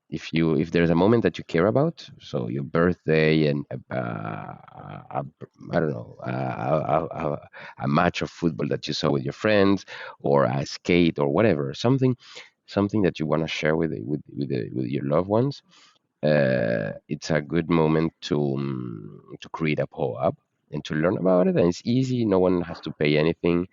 if there's a moment that you care about, so your birthday and I don't know, a match of football that you saw with your friends, or a skate or whatever, something that you want to share with your loved ones. It's a good moment to create a POAP and to learn about it. And it's easy; no one has to pay anything,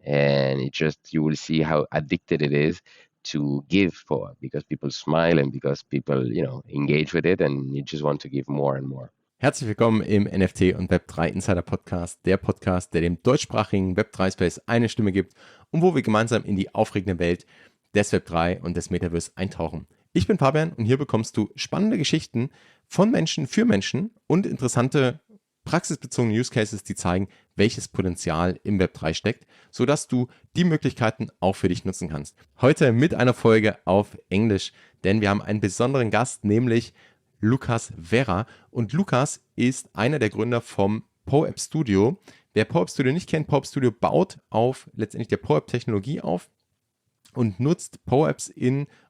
and it just you will see how addicted it is to give POAP, because people smile and because people engage with it, and you just want to give more and more. Herzlich willkommen im NFT und Web3 Insider Podcast, der Podcast, der dem deutschsprachigen Web3 Space eine Stimme gibt und wo wir gemeinsam in die aufregende Welt des Web3 und des Metaverse eintauchen. Ich bin Fabian und hier bekommst du spannende Geschichten von Menschen für Menschen und interessante praxisbezogene Use Cases, die zeigen, welches Potenzial im Web3 steckt, sodass du die Möglichkeiten auch für dich nutzen kannst. Heute mit einer Folge auf Englisch, denn wir haben einen besonderen Gast, nämlich Lucas Verra. Und Lucas ist einer der Gründer vom POAP.Studio. Wer POAP.Studio nicht kennt, POAP.Studio baut auf letztendlich der POAP-Technologie auf und nutzt POAPs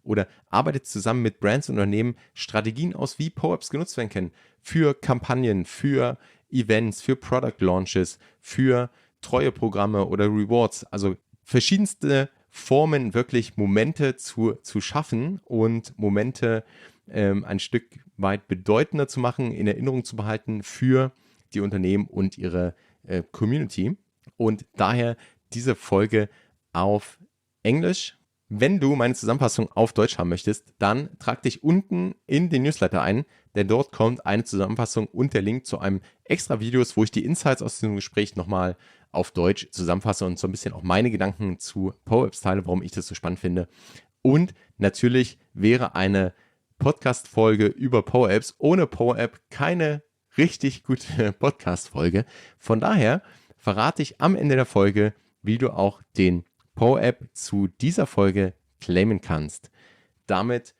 oder arbeitet zusammen mit Brands und Unternehmen Strategien aus, wie POAPs genutzt werden können für Kampagnen, für Events, für Product Launches, für Treueprogramme oder Rewards. Also verschiedenste Formen, wirklich Momente zu schaffen und Momente ein Stück weit bedeutender zu machen, in Erinnerung zu behalten für die Unternehmen und ihre Community. Und daher diese Folge auf Englisch. Wenn du meine Zusammenfassung auf Deutsch haben möchtest, dann trag dich unten in den Newsletter ein, denn dort kommt eine Zusammenfassung und der Link zu einem extra Videos, wo ich die Insights aus diesem Gespräch nochmal auf Deutsch zusammenfasse und so ein bisschen auch meine Gedanken zu POAPs teile, warum ich das so spannend finde. Und natürlich wäre eine Podcast-Folge über POAPs ohne POAP keine richtig gute Podcast-Folge. Von daher verrate ich am Ende der Folge, wie du auch den POAP zu dieser Folge claimen kannst. Damit,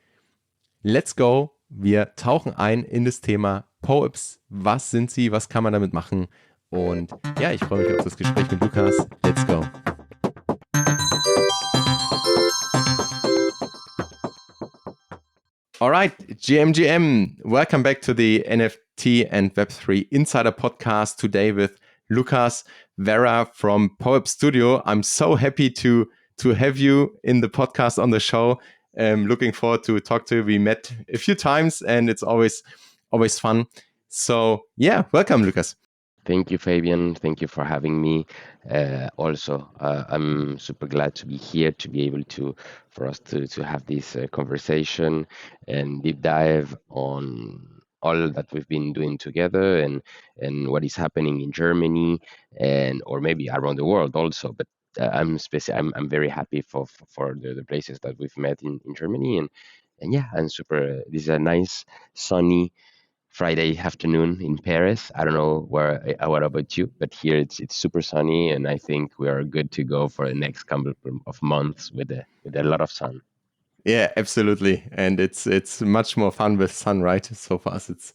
let's go. Wir tauchen ein in das Thema POAPs. Was sind sie? Was kann man damit machen? Und ja, ich freue mich auf das Gespräch mit Lucas. Let's go. All right, GMGM, welcome back to the NFT and Web3 Insider Podcast today with Lucas Verra from POAP.Studio. I'm so happy to have you in the podcast on the show. Looking forward to talk to you. We met a few times and it's always fun. So yeah, welcome, Lucas. Thank you, Fabian. Thank you for having me. Also, I'm super glad to be here, to be able for us to have this conversation and deep dive on all that we've been doing together, and what is happening in Germany or maybe around the world also. But I'm very happy for the places that we've met in Germany, and yeah, I'm super. This is a nice sunny Friday afternoon in Paris. I don't know what about you, but here it's super sunny, and I think we are good to go for the next couple of months with a lot of sun. Yeah, absolutely, and it's much more fun with sun, right? So for us, it's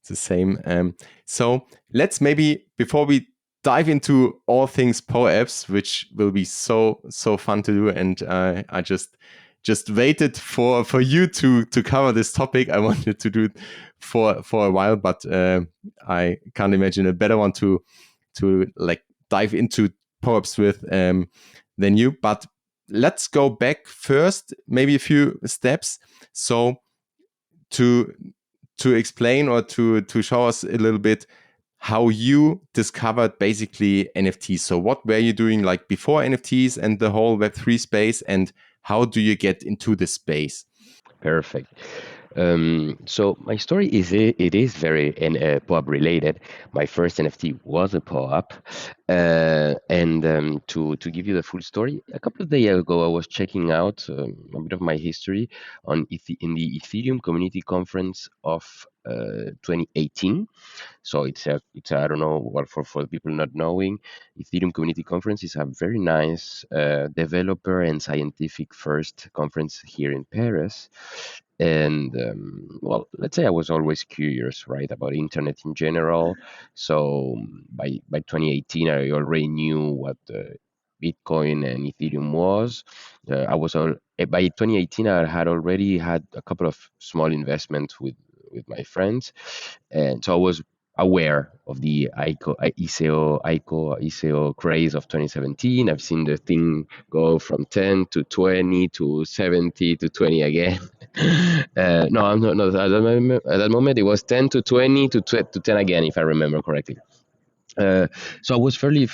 the same. So let's maybe, before we dive into all things POAPs, which will be so fun to do, and I just waited for you to cover this topic. I wanted to do it for a while, but I can't imagine a better one to like dive into POAPs with than you. But let's go back first, maybe a few steps. So to explain or to show us a little bit how you discovered basically NFTs. So what were you doing like before NFTs and the whole Web3 space, and how do you get into this space? Perfect. So my story is very POAP related. My first NFT was a POAP, and to give you the full story, a couple of days ago I was checking out a bit of my history in the Ethereum Community Conference of 2018. So it's I don't know what for the people not knowing, Ethereum Community Conference is a very nice developer and scientific first conference here in Paris. And well, let's say I was always curious, right, about internet in general. So by 2018, I already knew what Bitcoin and Ethereum was. By 2018, I had already had a couple of small investments with my friends, and so I was aware of the ICO craze of 2017. I've seen the thing go from 10 to 20 to 70 to 20 again. No, I'm not. No, at that moment, it was 10 to 20 to 10 again, if I remember correctly. Uh, so I was fairly,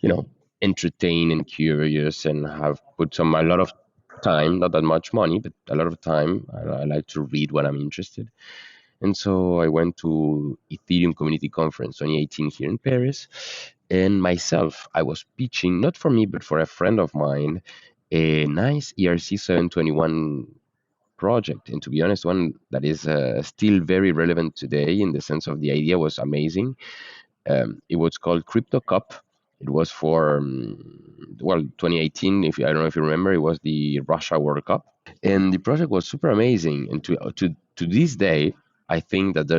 you know, entertained and curious, and have put a lot of time, not that much money, but a lot of time. I like to read when I'm interested, and so I went to Ethereum Community Conference 2018 here in Paris, and myself, I was pitching not for me, but for a friend of mine, a nice ERC 721 project, and to be honest, one that is still very relevant today in the sense of the idea was amazing. It was called Crypto Cup. It was for 2018. If I don't know if you remember, it was the Russia World Cup, and the project was super amazing. And to this day, I think that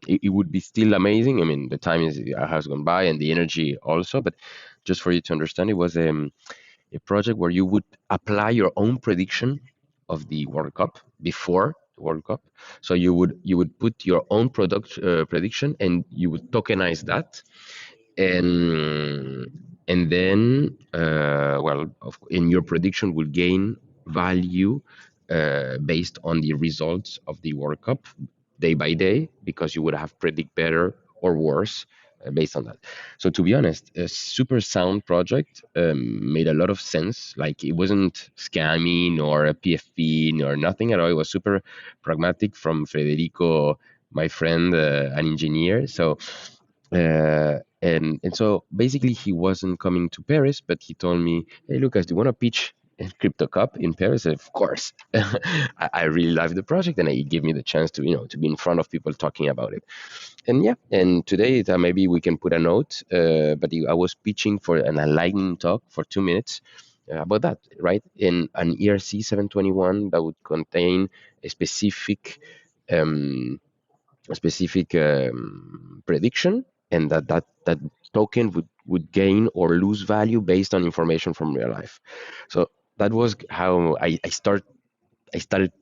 it would be still amazing. I mean, the time has gone by, and the energy also. But just for you to understand, it was a project where you would apply your own prediction of the World Cup before the World Cup. So you would put your own product prediction, and you would tokenize that, and then in your prediction will gain value based on the results of the World Cup day by day, because you would have predict better or worse based on that. So to be honest, a super sound project, made a lot of sense. Like, it wasn't scammy nor a PFP nor nothing at all. It was super pragmatic from Federico, my friend, an engineer. So and so basically he wasn't coming to Paris, but he told me, "Hey Lucas, do you want to pitch in Crypto Cup in Paris?" Of course. I really loved the project, and it gave me the chance to to be in front of people talking about it. And yeah, and today maybe we can put a note. But I was pitching for a lightning talk for 2 minutes about that, right? In an ERC 721 that would contain a um, specific prediction, and that token would gain or lose value based on information from real life. So that was how I started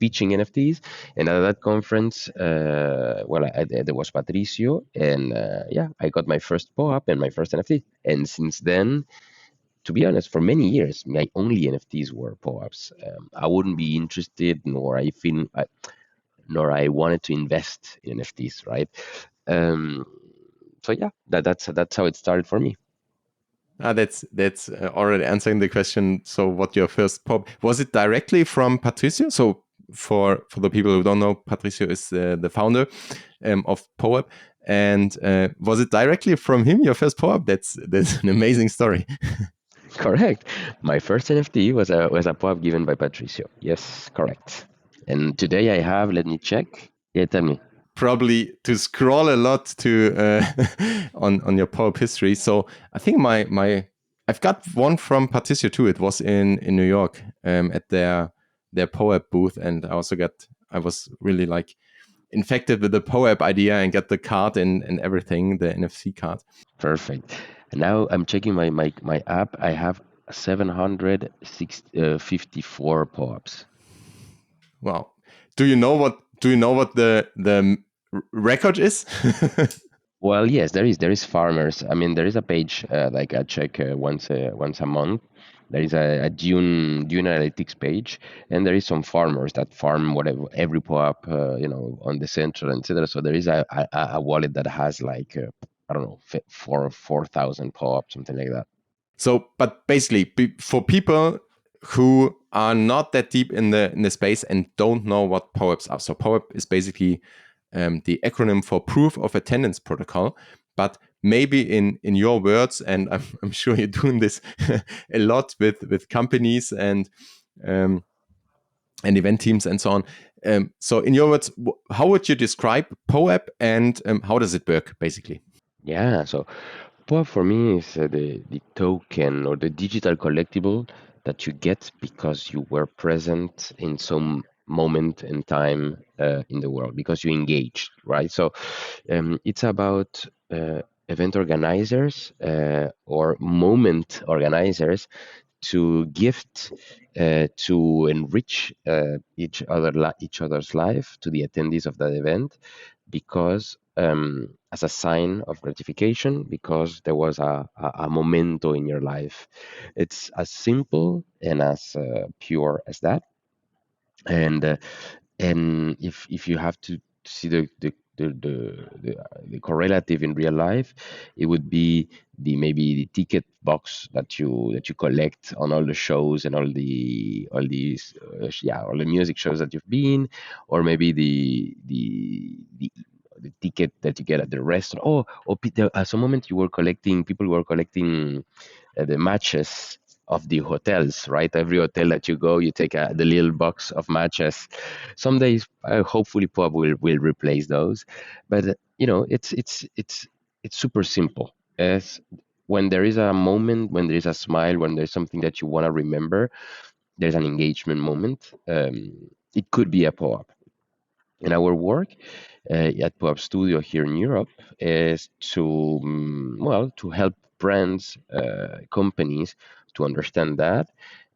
pitching NFTs, and at that conference, there was Patricio, and yeah, I got my first POAP and my first NFT. And since then, to be honest, for many years, my only NFTs were POAPs. I wouldn't be interested, nor I wanted to invest in NFTs, right? Um, so yeah, that's how it started for me. That's already answering the question. So, what your first pop was? It directly from Patricio? So, for the people who don't know, Patricio is the founder of POAP, and was it directly from him your first POAP? That's an amazing story. Correct. My first NFT was a POAP given by Patricio. Yes, correct. And today I have. Let me check. Yeah, tell me. Probably to scroll a lot to on your POAP history. So I think my I've got one from Patricio too. It was in New York at their POAP booth, and I was really like infected with the POAP idea and got the card and everything, the NFC card. Perfect. And now I'm checking my app. I have 754 POAPs. Wow. Do you know what the record is? Well, yes, there is farmers. I mean, there is a page like I check once a month. There is a Dune analytics page, and there is some farmers that farm whatever every POAP, on the central, etc. So there is a wallet that has like I don't know, 4,000 POAP, something like that. So, but basically, for people who are not that deep in the space and don't know what POAPs are, so POAP is basically the acronym for Proof of Attendance Protocol. But maybe in your words, and I'm sure you're doing this a lot with companies um, and event teams and so on. So, in your words, how would you describe POAP, and how does it work, basically? Yeah, so POAP for me is the token or the digital collectible that you get because you were present in some moment in time in the world, because you engaged, right? So it's about event organizers or moment organizers to gift to enrich each other's life to the attendees of that event, because as a sign of gratification, because there was a momento in your life. It's as simple and as pure as that. And uh, and if you have to see the correlative in real life, it would be the maybe the ticket box that you collect on all the shows and all these yeah, all the music shows that you've been, or maybe the ticket that you get at the restaurant. At some moment you were collecting, people were collecting the matches of the hotels, right? Every hotel that you go, you take the little box of matches. Some days, hopefully, POAP will replace those. But it's super simple. As when there is a moment, when there is a smile, when there's something that you want to remember, there's an engagement moment. It could be a POAP. In our work at POAP.Studio here in Europe is to to help brands, companies to understand that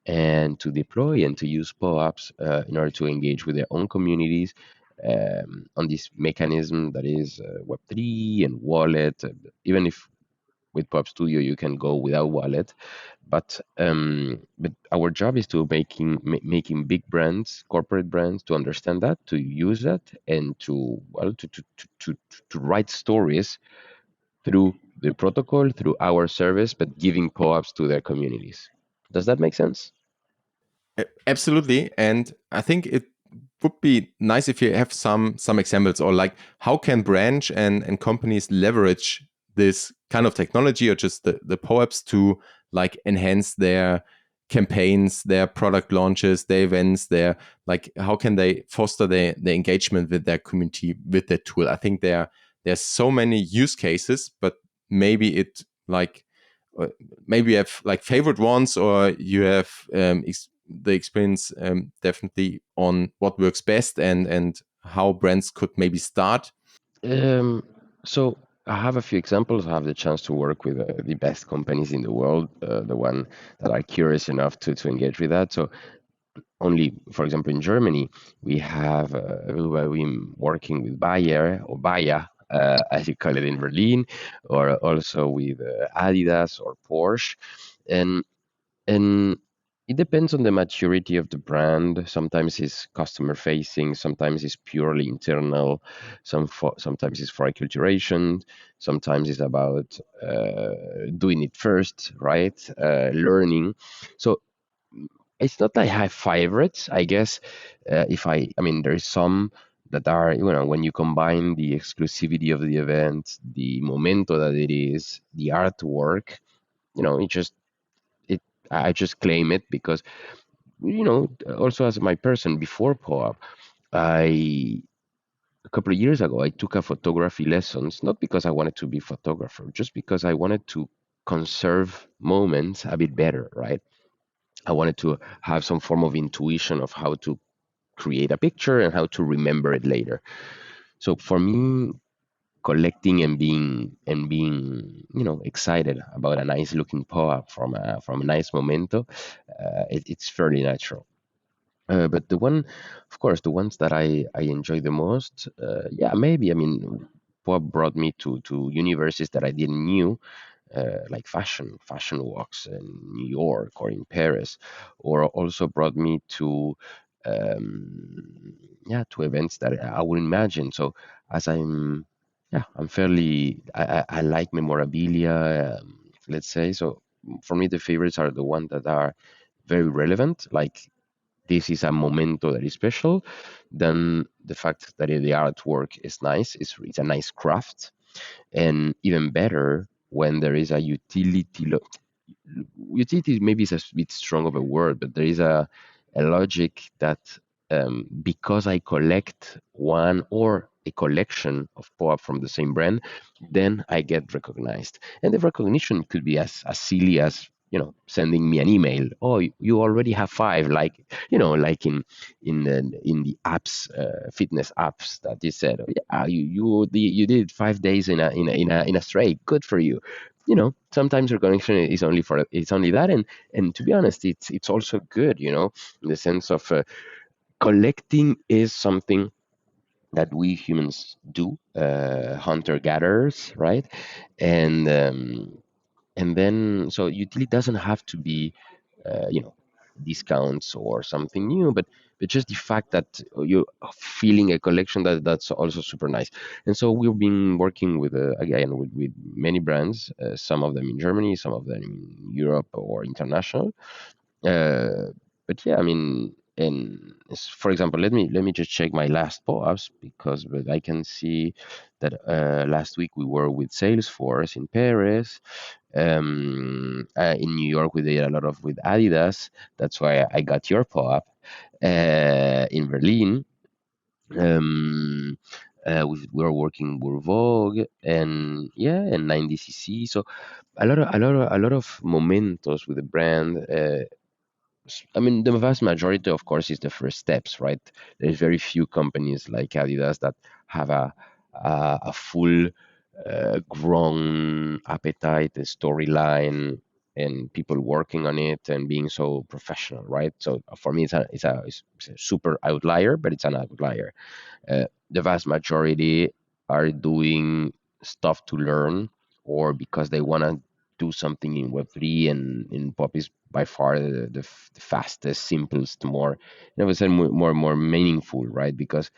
and to deploy and to use POAPs in order to engage with their own communities on this mechanism that is Web3 and wallet. Even if with POAP.Studio you can go without wallet, but our job is to making big brands, corporate brands, to understand that, to use that, and to to write stories through the protocol, through our service, but giving POAPs to their communities. Does that make sense? Absolutely, and I think it would be nice if you have some examples, or like how can branch and companies leverage this kind of technology, or just the POAPs to like enhance their campaigns, their product launches, their events, their like how can they foster the engagement with their community with that tool? I think there's so many use cases, but maybe it like maybe you have like favorite ones, or you have the experience definitely on what works best and how brands could maybe start. Um, so I have a few examples. I have the chance to work with the best companies in the world, the one that are curious enough to engage with that. So only, for example, in Germany, we have we're working with Bayer or Bayer, as you call it in Berlin, or also with Adidas or Porsche, and and it depends on the maturity of the brand. Sometimes it's customer facing, sometimes it's purely internal, sometimes it's for acculturation, sometimes it's about doing it first, right? Learning. So it's not that I have favorites. I guess if I mean, there's some that are, when you combine the exclusivity of the event, the momento that it is, the artwork, it just it I just claim it because also as my person before POAP, I a couple of years ago I took a photography lessons, not because I wanted to be a photographer, just because I wanted to conserve moments a bit better, right? I wanted to have some form of intuition of how to create a picture and how to remember it later. So for me, collecting and being excited about a nice looking POAP from a nice memento, it's fairly natural. But of course, the ones that I enjoy the most, yeah, maybe. I mean, POAP brought me to universes that I didn't knew, like fashion walks in New York or in Paris, or also brought me to yeah, to events that I would imagine. So as I'm fairly I like memorabilia, let's say. So for me, the favorites are the ones that are very relevant, like this is a momento that is special. Then the fact that the artwork is nice, it's a nice craft, and even better when there is a utility maybe is a bit strong of a word, but there is a logic that because I collect one or a collection of POAP from the same brand, then I get recognized. And the recognition could be as silly as sending me an email. Oh, you already have five, like like in the apps, fitness apps, that you said, oh, yeah, you did 5 days in a straight. Good for you. Sometimes recognition is only for it's only that, and to be honest, it's also good, in the sense of collecting is something that we humans do, hunter gatherers, right? And um, and then, so utility doesn't have to be discounts or something new, but just the fact that you're feeling a collection, that's also super nice. And so we've been working with again with many brands, some of them in Germany, some of them in Europe or international. uh, but yeah, I mean, and for example, let me just check my last POAPs, because but I can see that last week we were with Salesforce in Paris. In New York, we did a lot of with Adidas. That's why I got your POAP. In Berlin, we were working with Vogue, and yeah, and 90cc. So a lot of mementos with the brand. I mean, the vast majority, of course, is the first steps, right? There's very few companies like Adidas that have a full grown appetite, a storyline, and people working on it and being so professional, right? So for me, it's a super outlier, but it's an outlier. The vast majority are doing stuff to learn, or because they want to do something in Web3, and pop is by far the fastest, simplest, more, never said more meaningful, right? Because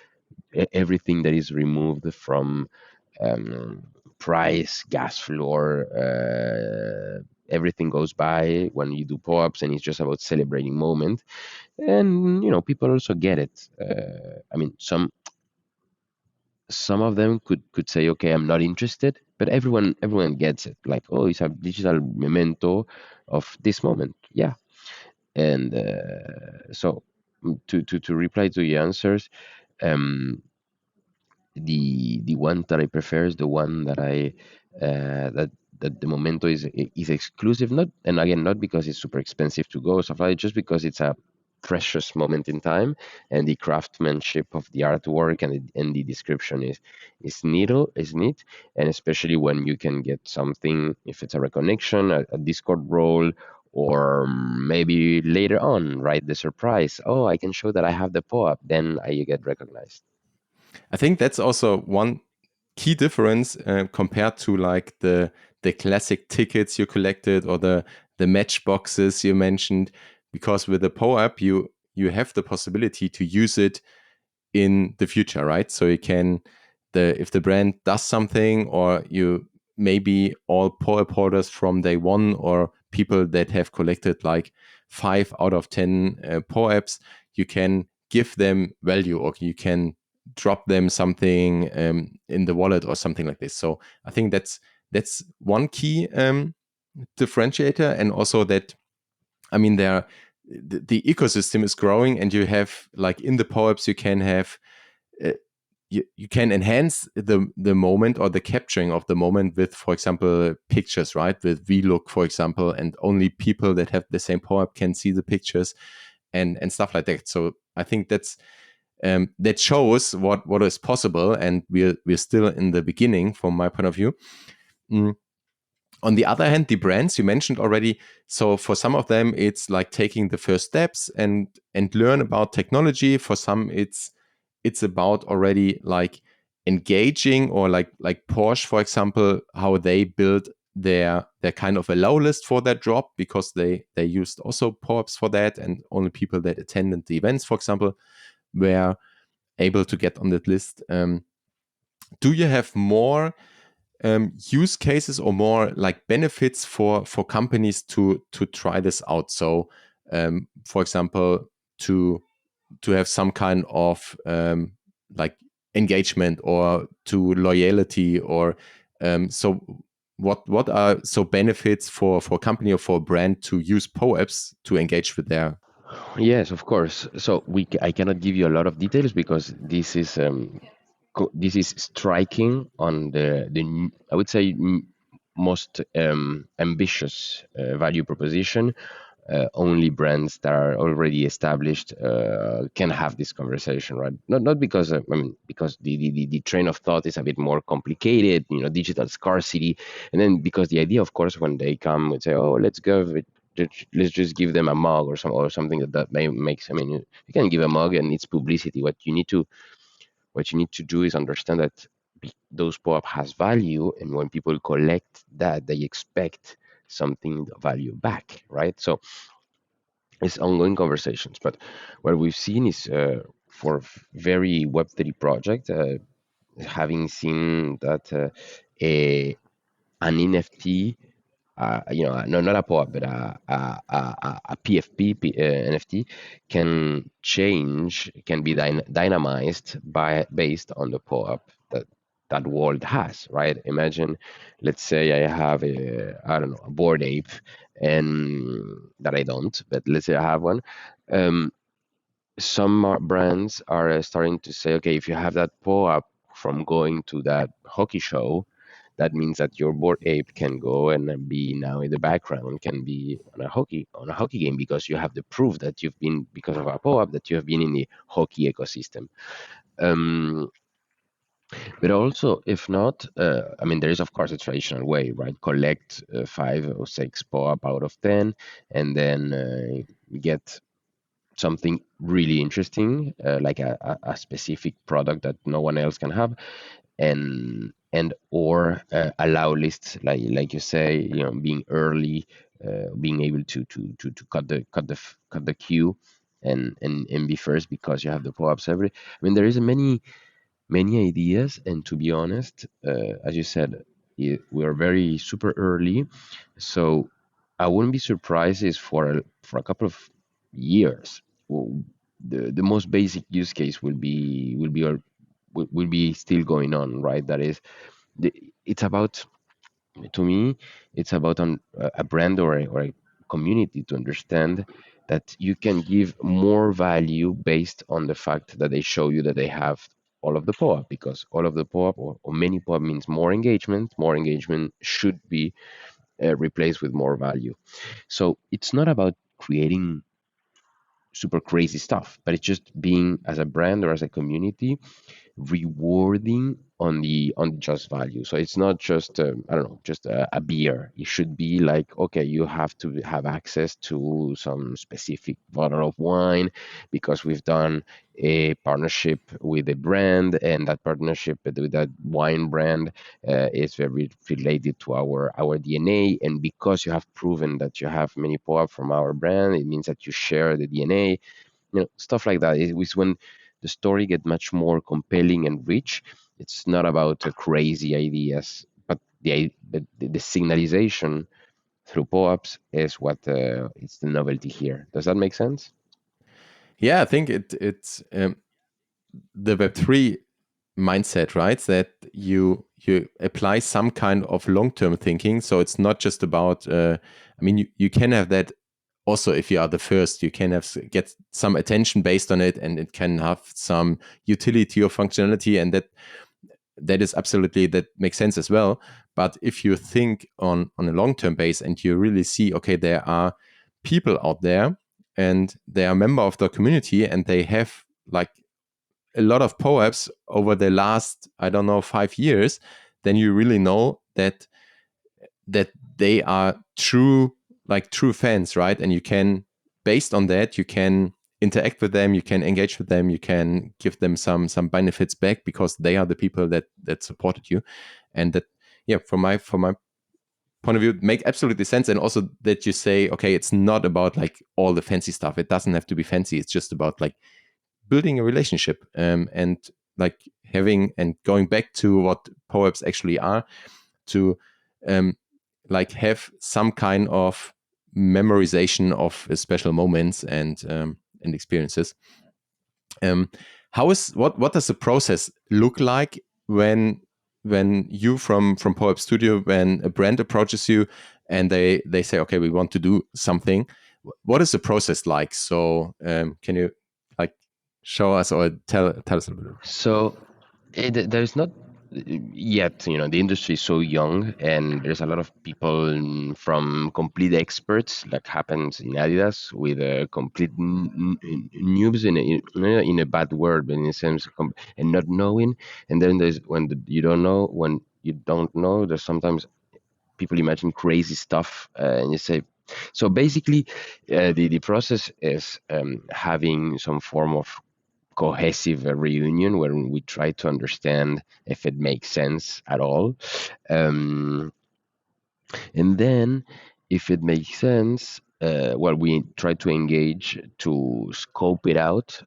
everything that is removed from um, price, gas floor, everything goes by when you do POAPs, and it's just about celebrating moment. And people also get it. I mean, some of them could say, okay, I'm not interested, but everyone gets it, like, oh, it's a digital memento of this moment. Yeah. And so, to reply to your answers, um the one that I prefer is the one that I that the momento is exclusive, not, and again, not because it's super expensive to go or stuff like that, just because it's a precious moment in time, and the craftsmanship of the artwork and the description is neat, and especially when you can get something, if it's a reconnection, a Discord role, or maybe later on, right, the surprise, oh, I can show that I have the POAP, then I get recognized. I think that's also one key difference compared to like the classic tickets you collected or the match boxes you mentioned, because with the POAP you have the possibility to use it in the future, right? So you can, if the brand does something, or you maybe all POAP holders from day one, or people that have collected like 5 out of 10 POAPs, you can give them value, or you can drop them something in the wallet or something like this. So I think that's one key differentiator, and also that, I mean, the ecosystem is growing, and you have, like, in the POAPs you can have you can enhance the moment, or the capturing of the moment, with, for example, pictures, right? With VLOOK, for example, and only people that have the same POAP can see the pictures, and stuff like that. So I think that shows what is possible, and we're still in the beginning from my point of view. Mm. On the other hand, the brands you mentioned already, so for some of them it's like taking the first steps and learn about technology. For some it's about already like engaging, or like Porsche, for example, how they build their kind of allow list for that drop, because they used also POAPs for that, and only people that attended the events, for example, were able to get on that list. Do you have more use cases, or more like benefits for companies to try this out? So, for example, to have some kind of like engagement, or to loyalty, or so what are so benefits for a company or for a brand to use POAPs to engage with their. Yes, of course. So I cannot give you a lot of details, because this is striking on the I would say most ambitious value proposition. Only brands that are already established can have this conversation, right? Not because because the train of thought is a bit more complicated, digital scarcity, and then because the idea, of course, when they come and say, oh, let's just give them a mug or something that makes. I mean, you can give a mug and it's publicity. What you need to do is understand that those POAP has value, and when people collect that, they expect something of value back, right? So it's ongoing conversations. But what we've seen is for very Web3 project, having seen that an NFT, no, not a POAP, but a PFP NFT can be dynamized based on the POAP that world has, right? Imagine, let's say I have I don't know, a board ape, and that I don't, but let's say I have one. Um, some brands are starting to say, okay, if you have that POAP from going to that hockey show, that means that your board ape can go and be now in the background, can be on a hockey game, because you have the proof that you've been, because of a POAP, that you have been in the hockey ecosystem. Um, but also, if not, there is of course a traditional way, right? Collect 5 or 6 POAP out of 10, and then get something really interesting, like a specific product that no one else can have, and or allow lists, like you say, being early, being able to cut the queue, and be first because you have the POAPs every. There is many ideas, and to be honest, as you said, we are very super early, so I wouldn't be surprised if for a couple of years, the most basic use case will be still going on, right? That is, the, it's about to me, it's about a brand or a community to understand that you can give more value based on the fact that they show you that they have all of the POAP, because all of the POAP, or many POAP, means more engagement. More engagement should be replaced with more value. So it's not about creating super crazy stuff, but it's just being, as a brand or as a community, rewarding on just value. So it's not just I don't know, just a beer. It should be like, okay, you have to have access to some specific bottle of wine because we've done a partnership with a brand, and that partnership with that wine brand is very related to our DNA. And because you have proven that you have many POAP from our brand, it means that you share the DNA, stuff like that. It was when the story get much more compelling and rich. It's not about crazy ideas, but the signalization through POAPs is what it's the novelty here. Does that make sense? Yeah, I think it's the Web3 mindset, right? That you apply some kind of long-term thinking. So it's not just about. You can have that also if you are the first. You can get some attention based on it, and it can have some utility or functionality, and that is absolutely, that makes sense as well. But if you think on a long-term base, and you really see, okay, there are people out there, and they are member of the community, and they have like a lot of POAPs over the last, I don't know, 5 years, then you really know that they are true fans, right? And you can, based on that, you can interact with them, you can engage with them, you can give them some benefits back, because they are the people that supported you. And that, yeah, from my point of view, make absolutely sense. And also that you say, okay, it's not about like all the fancy stuff. It doesn't have to be fancy. It's just about like building a relationship, and like having, and going back to what POAPs actually are, to um, like have some kind of memorization of special moments and experiences. What does the process look like when you from POAP.Studio, when a brand approaches you and they say, okay, we want to do something? What is the process like? So can you like show us or tell us a little bit? So there's not. yet the industry is so young, and there's a lot of people from complete experts, like happens in Adidas, with a complete noobs in a bad word, but in a sense, and not knowing. And then there's you don't know. When you don't know, there's sometimes people imagine crazy stuff, and you say. So basically, the process is having some form of cohesive reunion where we try to understand if it makes sense at all. Um, and then, if it makes sense, well, we try to engage to scope it out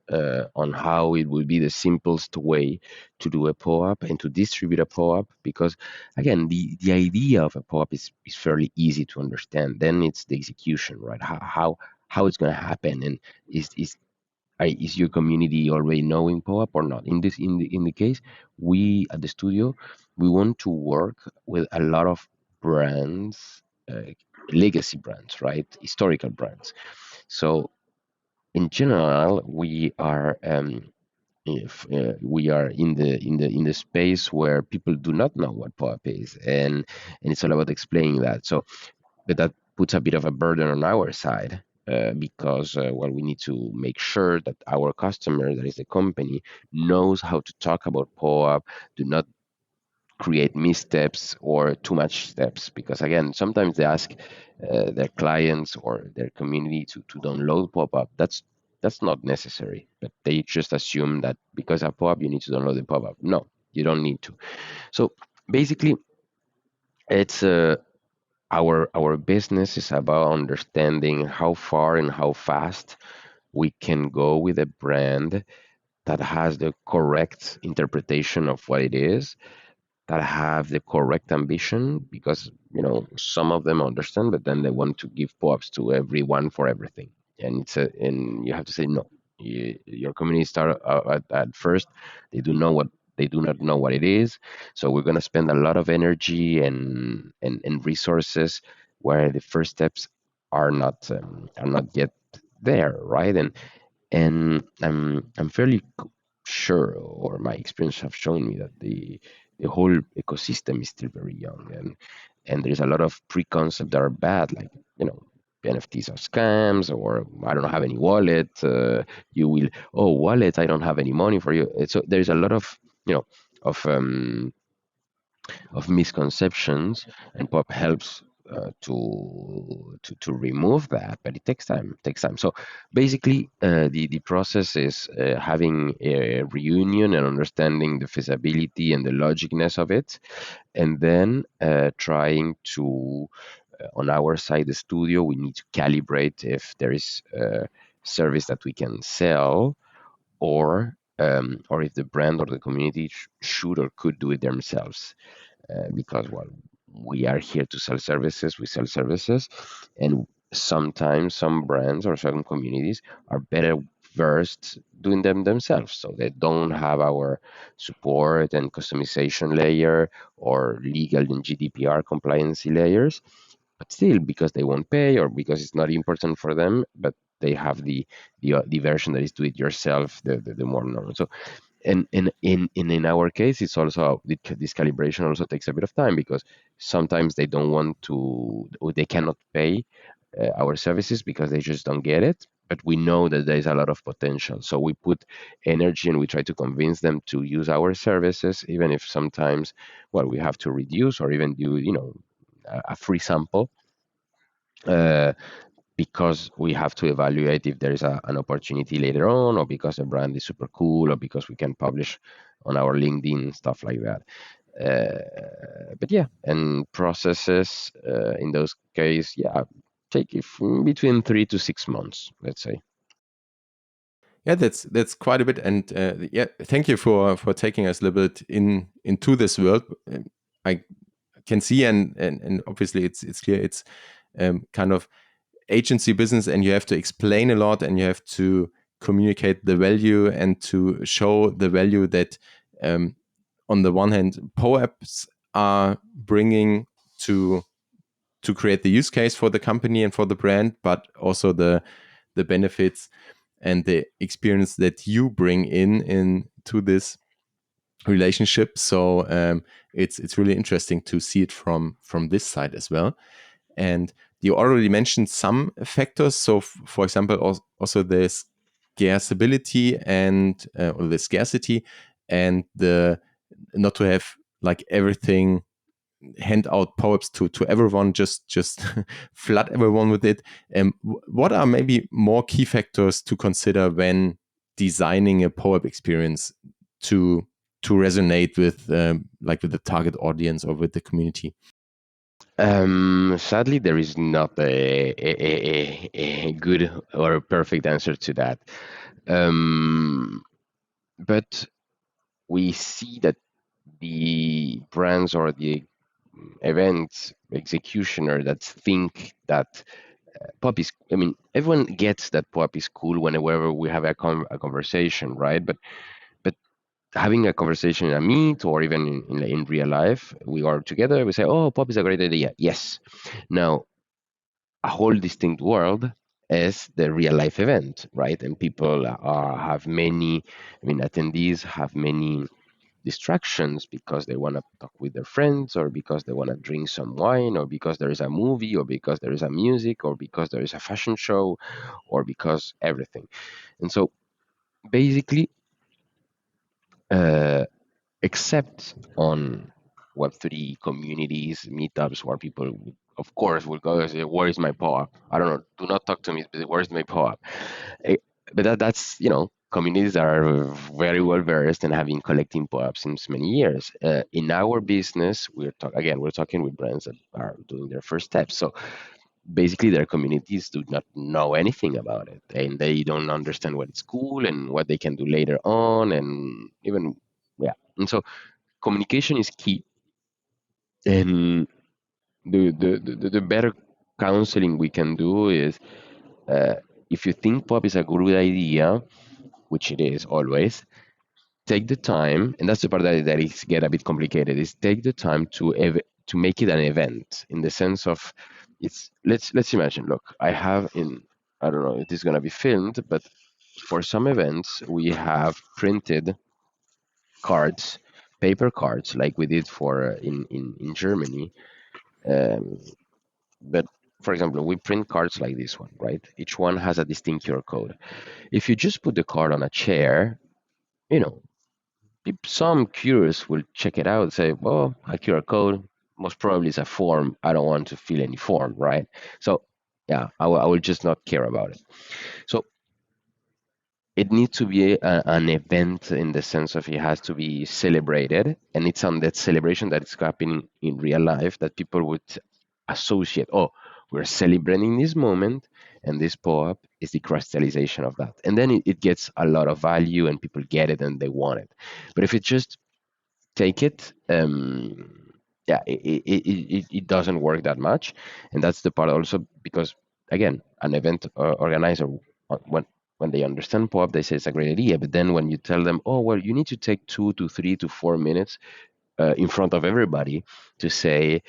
on how it would be the simplest way to do a POAP and to distribute a POAP. Because, again, the idea of a POAP is fairly easy to understand. Then it's the execution, right? How it's going to happen, and is your community already knowing POAP or not? In the case, we at the studio, we want to work with a lot of brands, legacy brands, right? Historical brands. So in general, if we are in the space where people do not know what POAP is, and it's all about explaining that. So but that puts a bit of a burden on our side, because well, we need to make sure that our customer, that is the company, knows how to talk about POAP, do not create missteps or too much steps. Because again, sometimes they ask their clients or their community to download POAP. That's not necessary, but they just assume that because of POAP you need to download the POAP. No, you don't need to. So basically, it's our business is about understanding how far and how fast we can go with a brand that has the correct interpretation of what it is, that have the correct ambition. Because some of them understand, but then they want to give POAPs to everyone for everything, and and you have to say no. Your community start at first, they do not know what it is. So we're going to spend a lot of energy and resources where the first steps are not yet there, right? And I'm fairly sure, or my experience have shown me, that the whole ecosystem is still very young, and there's a lot of preconcepts that are bad, like NFTs are scams, or I don't have any wallet. You will, oh, wallet, I don't have any money for you. So there's a lot of of misconceptions, and pop helps to remove that, but it takes time. So basically, the process is having a reunion and understanding the feasibility and the logicness of it, and then trying to on our side, the studio, we need to calibrate if there is a service that we can sell, or if the brand or the community should or could do it themselves. Because, well, we are here to sell services, we sell services, and sometimes some brands or certain communities are better versed doing them themselves, so they don't have our support and customization layer or legal and GDPR compliancy layers. But still, because they won't pay or because it's not important for them, but they have the version that is do it yourself, the more normal. So, and in our case, it's also this calibration also takes a bit of time, because sometimes they don't want to, or they cannot pay our services because they just don't get it. But we know that there is a lot of potential, so we put energy and we try to convince them to use our services, even if sometimes, well, we have to reduce or even do a free sample, uh, because we have to evaluate if there is an opportunity later on, or because the brand is super cool, or because we can publish on our LinkedIn, stuff like that. But yeah, and processes in those cases, yeah, take between 3 to 6 months, let's say. Yeah, that's quite a bit, and yeah, thank you for taking us a little bit into this world. I can see, and obviously it's clear it's kind of agency business, and you have to explain a lot, and you have to communicate the value and to show the value that on the one hand POAPs are bringing to create the use case for the company and for the brand, but also the benefits and the experience that you bring in to this relationship. So it's really interesting to see it from this side as well. And you already mentioned some factors. So, for example, also the scarceability and or the scarcity and the not to have like everything hand out POAPs to everyone, just flood everyone with it. What are maybe more key factors to consider when designing a POAP experience to resonate with like with the target audience or with the community? Sadly, there is not a good or a perfect answer to that. But we see that the brands or the event executioner that think that pop is, I mean, everyone gets that pop is cool whenever we have a conversation, right? But having a conversation in a meet or even in real life, we are together, we say, oh, pop is a great idea. Yes. Now, a whole distinct world is the real life event, right? And people have many, I mean, attendees have many distractions because they want to talk with their friends or because they want to drink some wine or because there is a movie or because there is a music or because there is a fashion show or because everything. And so basically, uh, except on Web3 communities, meetups where people, of course, will go and say, where is my POAP? I don't know, do not talk to me, but where's my POAP? Eh, But that's, communities that are very well versed and have been collecting POAPs since many years. In our business, we're talking with brands that are doing their first steps. So basically, their communities do not know anything about it, and they don't understand what it's cool and what they can do later on, and even yeah. And so communication is key, and the better counseling we can do is, uh, if you think pop is a good idea, which it is always, take the time, and that's the part that is get a bit complicated, is take the time to make it an event, in the sense of, it's let's imagine, look, I don't know if this is going to be filmed, but for some events we have printed cards, paper cards, like we did for in Germany. um, but for example, we print cards like this one, right? Each one has a distinct QR code. If you just put the card on a chair, you know, some curious will check it out and say, well, a QR code, most probably is a form. I don't want to fill any form, right? So, yeah, I will just not care about it. So, it needs to be an event, in the sense of it has to be celebrated. And it's on that celebration that it's happening in real life that people would associate, oh, we're celebrating this moment, and this POAP is the crystallization of that. And then it gets a lot of value and people get it and they want it. But if it's just take it, yeah, it doesn't work that much. And that's the part also, because again, an event organizer, when they understand POAP, they say it's a great idea. But then when you tell them, oh, well, you need to take 2 to 3 to 4 minutes in front of everybody to say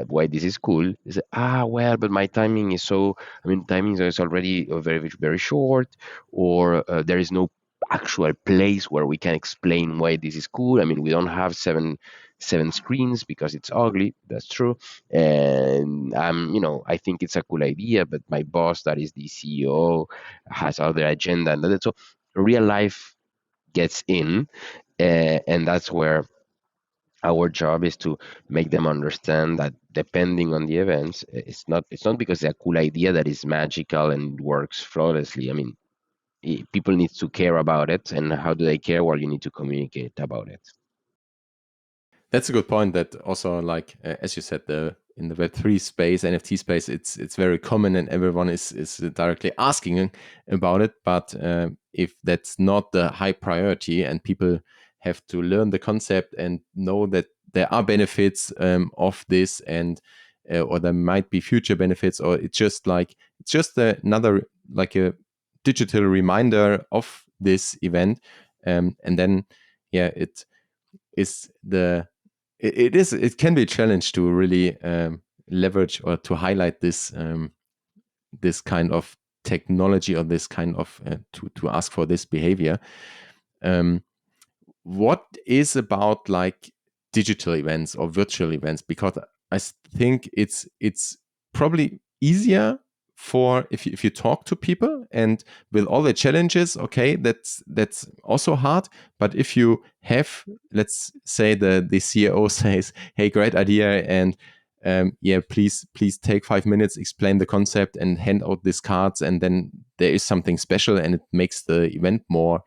why this is cool. They say, well, but my timing is so, I mean, timing is already very, very short, or there is no actual place where we can explain why this is cool. I mean, we don't have seven screens because it's ugly. That's true. And I think it's a cool idea, but my boss, that is the CEO, has other agenda, and so real life gets in, and that's where our job is to make them understand that depending on the events, it's not because it's a cool idea that is magical and works flawlessly. I mean, people need to care about it, and how do they care? Well, you need to communicate about it. That's a good point. That also, like as you said, the in the Web3 space, NFT space, it's very common, and everyone is directly asking about it. But if that's not the high priority, and people have to learn the concept and know that there are benefits of this, and or there might be future benefits, or it's just another, like a digital reminder of this event, and then yeah, is the it can be a challenge to really leverage or to highlight this kind of technology, or this kind of to ask for this behavior. Um, what is about like digital events or virtual events? Because I think it's probably easier for if you talk to people, and with all the challenges, okay, that's also hard. But if you have, let's say the CEO says, hey, great idea, and yeah, please take 5 minutes, explain the concept, and hand out these cards, and then there is something special, and it makes the event more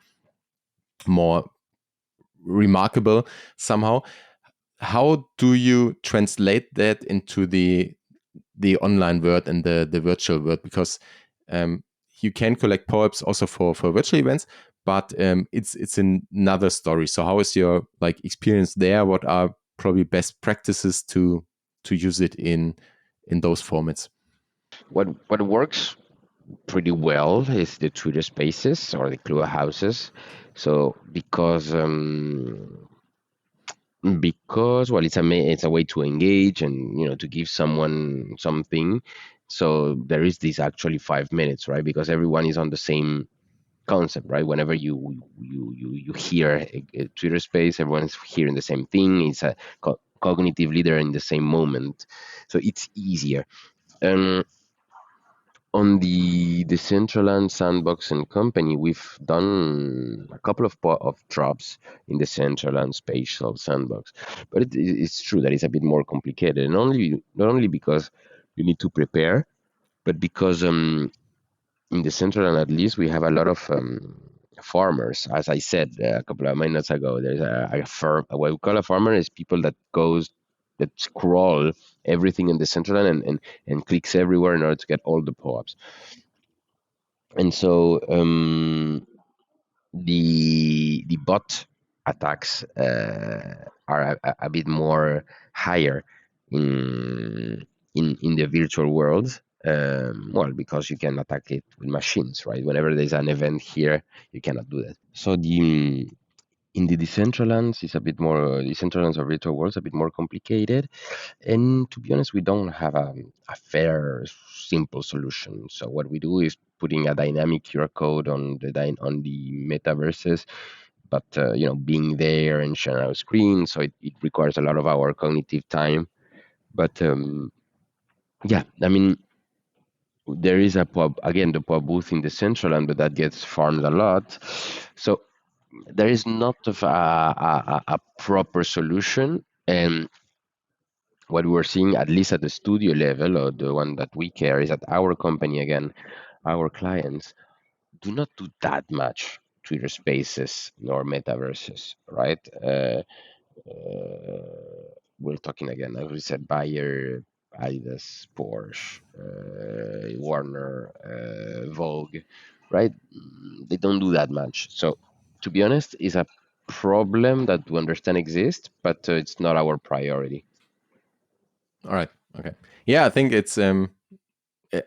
remarkable somehow. How do you translate that into the online world and the virtual world? Because you can collect POAPs also for virtual events, but it's another story. So how is your like experience there? What are probably best practices to use it in those formats? What works pretty well is the Twitter Spaces or the Clubhouses. So because well, it's a way to engage and to give someone something. So there is this actually 5 minutes, right? Because everyone is on the same concept, right? Whenever you hear a Twitter space, everyone's hearing the same thing. It's a cognitive leader in the same moment, so it's easier. Um, on the Decentraland Sandbox and Company, we've done a couple of drops in the Decentraland Spatial Sandbox, but it's true that it's a bit more complicated, and not only because you need to prepare, but because in the Decentraland at least we have a lot of farmers. As I said a couple of minutes ago, there's a farm. What we call a farmer is people that scroll everything in the Decentraland and clicks everywhere in order to get all the POAPs. And so the bot attacks are a bit more higher in the virtual world. Well, because you can attack it with machines, right? Whenever there's an event here, you cannot do that. So the in the Decentralands is a bit more Decentralands or virtual worlds a bit more complicated, and to be honest, we don't have a fair, simple solution. So what we do is putting a dynamic QR code on the metaverses, but being there and sharing our screen, so it requires a lot of our cognitive time. But yeah, I mean, there is a pub again, the pub booth in the central end, but that gets farmed a lot. So there is not of a proper solution, and what we're seeing, at least at the studio level, or the one that we care, is that our company, again, our clients, do not do that much Twitter Spaces nor metaverses, right? We're talking again, as we said, Bayer, Adidas, Porsche, Warner, Vogue, right? They don't do that much. So, to be honest, it's a problem that we understand exists, but it's not our priority. All right. Okay. Yeah, I think it's I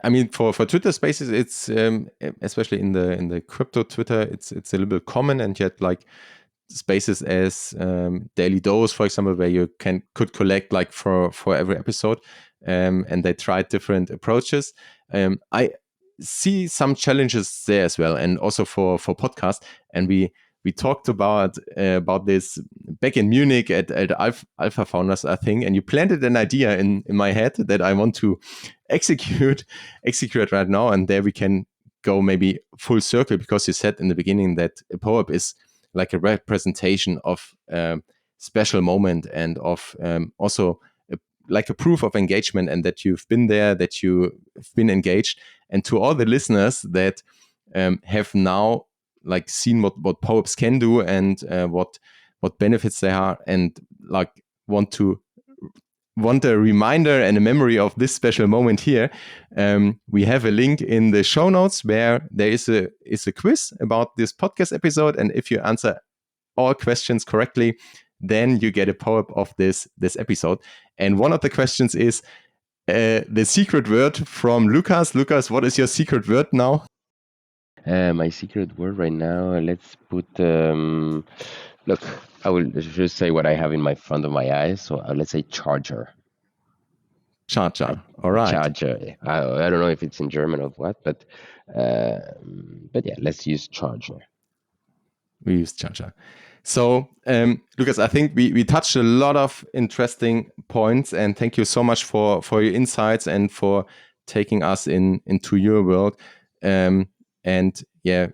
mean, for Twitter Spaces, it's especially in the crypto Twitter, it's a little bit common, and yet like spaces as Daily Dose, for example, where you could collect like for every episode, and they tried different approaches. I see some challenges there as well, and also for podcast. And we talked about this back in Munich at Alpha Founders, I think, and you planted an idea in my head that I want to execute right now, and there we can go maybe full circle, because you said in the beginning that a POAP is like a representation of special moment, and of also like a proof of engagement, and that you've been there, that you've been engaged. And to all the listeners that have now like seen what POAPs can do, and what benefits they are, and like want a reminder and a memory of this special moment here, we have a link in the show notes where there is a quiz about this podcast episode, and if you answer all questions correctly, then you get a POAP of this episode. And one of the questions is the secret word from Lucas. Lucas, what is your secret word now? My secret word right now, let's put, look, I will just say what I have in my front of my eyes. So let's say charger. A, All a right. charger. I don't know if it's in German or what, but yeah, let's use charger. We use charger. So, Lucas, I think we touched a lot of interesting points, and thank you so much for your insights and for taking us into your world. And yeah,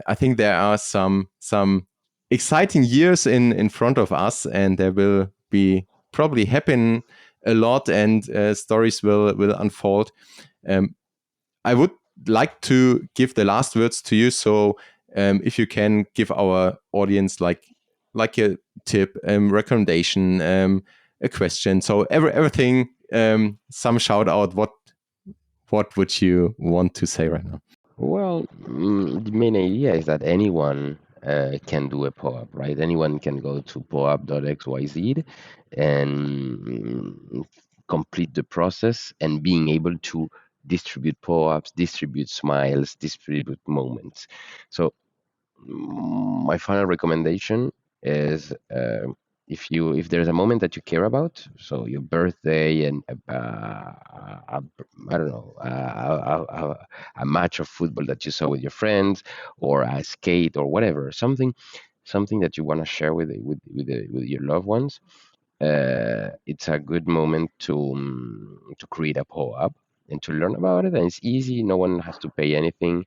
I think there are some exciting years in front of us, and there will be probably happen a lot, and stories will unfold. I would like to give the last words to you. So if you can give our audience like a tip, recommendation, a question. So everything, some shout out. What would you want to say right now? Well, the main idea is that anyone can do a POAP, right? Anyone can go to POAP.xyz and complete the process and being able to distribute POAPs, distribute smiles, distribute moments. So my final recommendation is if there's a moment that you care about, so your birthday and I don't know a match of football that you saw with your friends, or a skate or whatever, something that you want to share with your loved ones, it's a good moment to create a POAP and to learn about it. And it's easy; no one has to pay anything,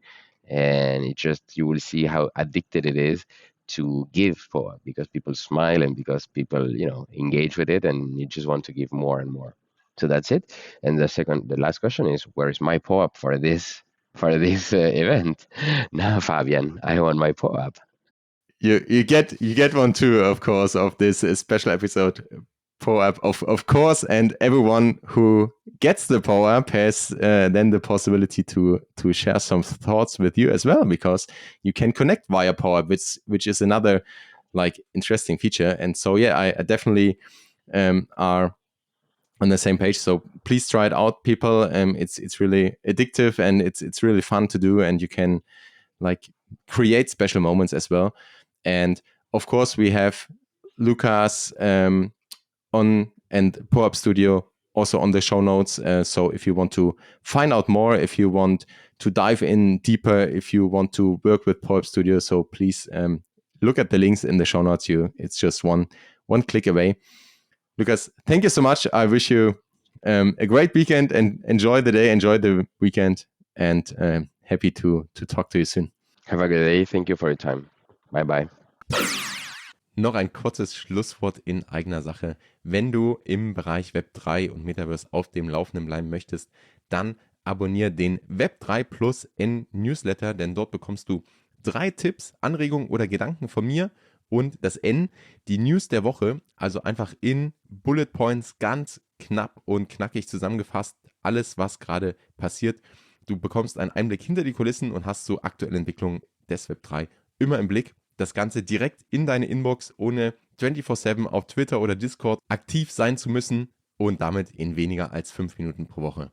and it just you will see how addicted it is to give POAP, because people smile and because people engage with it, and you just want to give more and more. So that's it. And the last question is, where is my POAP for this event? Now, Fabian, I want my POAP. You get one too, of course, of this special episode POAP, of course, and everyone who gets the POAP has then the possibility to share some thoughts with you as well, because you can connect via POAP, which is another like interesting feature. And so yeah, I definitely are on the same page. So please try it out, people. It's really addictive, and it's really fun to do, and you can like create special moments as well. And of course, we have Lucas on and POAP.Studio also on the show notes. So if you want to find out more, if you want to dive in deeper, if you want to work with POAP.Studio, so please look at the links in the show notes. It's just one click away. Lucas, thank you so much. I wish you a great weekend, and enjoy the day, enjoy the weekend, and happy to talk to you soon. Have a good day. Thank you for your time. Bye bye. Noch ein kurzes Schlusswort in eigener Sache. Wenn du im Bereich Web3 und Metaverse auf dem Laufenden bleiben möchtest, dann abonniere den Web3 Plus N Newsletter, denn dort bekommst du 3 Tipps, Anregungen oder Gedanken von mir und das N, die News der Woche, also einfach in Bullet Points ganz knapp und knackig zusammengefasst, alles, was gerade passiert. Du bekommst einen Einblick hinter die Kulissen und hast so aktuelle Entwicklungen des Web3 immer im Blick. Das Ganze direkt in deine Inbox, ohne 24/7 auf Twitter oder Discord aktiv sein zu müssen und damit in weniger als 5 Minuten pro Woche.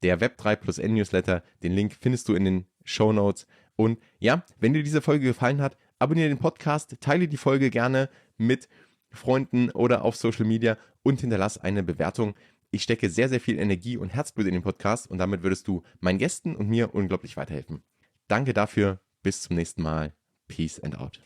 Der Web3 Plus N Newsletter, den Link findest du in den Shownotes. Und ja, wenn dir diese Folge gefallen hat, abonniere den Podcast, teile die Folge gerne mit Freunden oder auf Social Media und hinterlass eine Bewertung. Ich stecke sehr, sehr viel Energie und Herzblut in den Podcast, und damit würdest du meinen Gästen und mir unglaublich weiterhelfen. Danke dafür, bis zum nächsten Mal. Peace and out.